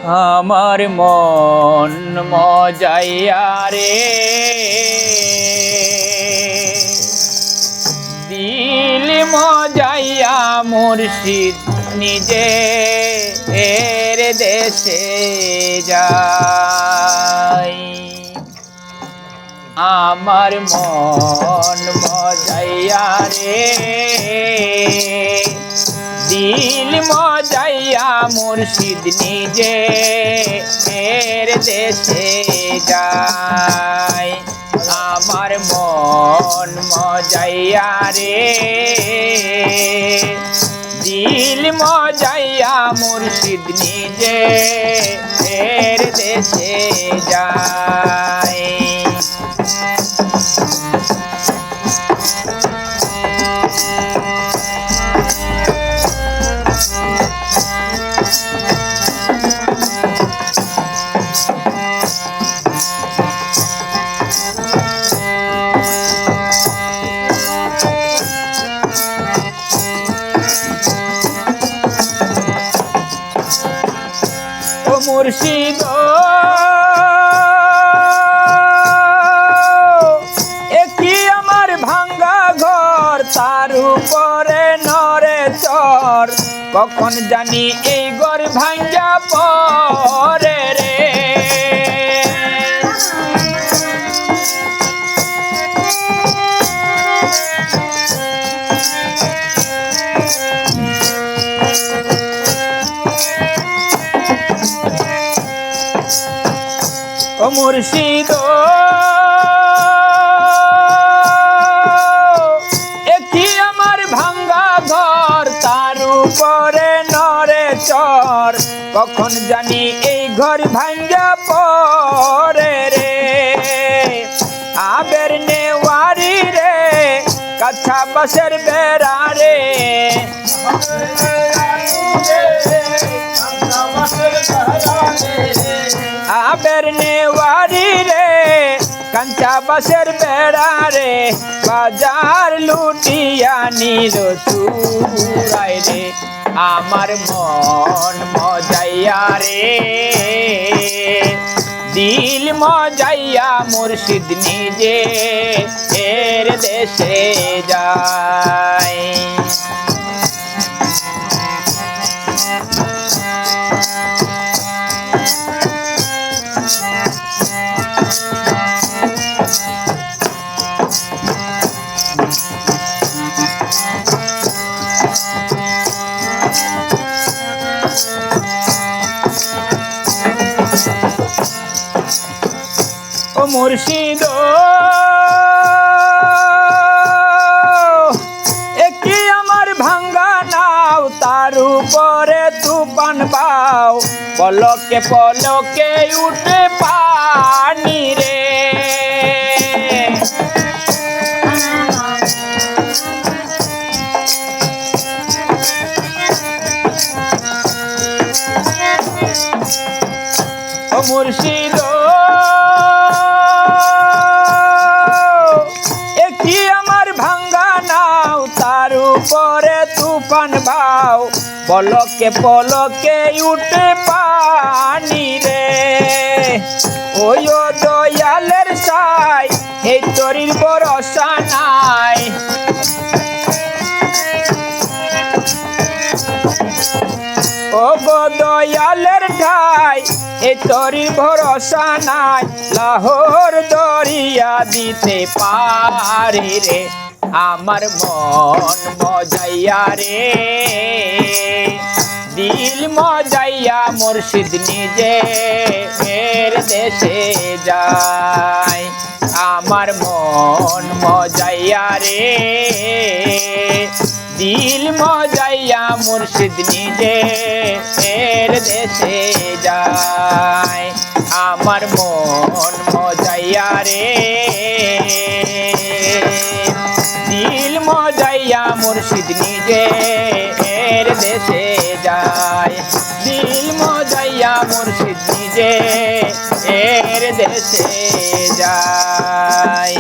আমার মন মজাইয়া রে দিল মজাইয়া মুর্শিদ নিজে এর দেশে যাই। আমার মন মজাইয়া রে দিল মজাইয়া মুর্শিদ নিজে এর দেশে যাই। আমার মন মজাইয়া রে দিল মজাইয়া মুর্শিদ নিজে এর দেশে যাই। মুর্শিদ একই আমার ভাঙ্গা ঘর, তার উপরে নরে চর, কখন জানি এই ঘর ভাঙ্গা পরে রে। ও মুর্শিদ একই আমার ভাঙ্গা ঘর, তার উপরে নরে চর, কখন জানি এই ঘর ভাঙ্গা পরে রে। আবের নেওয়ারি রে কাছা বাসের বেড়া রে, আবের নেওয়ারি রে কাঞ্চা বাসের বেড়া রে, বাজার লুটিয়া নিল চুরাই রে। আমার মন মজাইয়া রে দিল মজাইয়া মুর্শিদ নিজে এর দেশে যায়। ও মুর্শিদ একই আমার ভাঙ্গা নাও, তার উপরে তুফান বাও, পলকে পলকে উঠে পানি রে। ও মুর্শিদ একই আমার ভাঙ্গা নাও, তার উপরে তুফান বাও, পলকে পলকে উঠে পানি রে। ওই ও দয়ালের সাই এই তরির ভরসা নাই, ও গো দয়ালের ঠাই এই তরির ভরসা নাই, লাহোর দরিয়া দিতে পারি রে। আমার মন মজাইয়া রে দিল মজাইয়া মুর্শিদ নিজে এর দেশে যায়। আমার মন মজাইয়া রে দিল মজাইয়া মুর্শিদ নিজে এর দেশে যায়। আমার মন মজাইয়া রে দিল মজাইয়া মুর্শিদ নিজে এর দেশে যায়। দিল মজাইয়া মুর্শিদ নিজে এর দেশে যায়।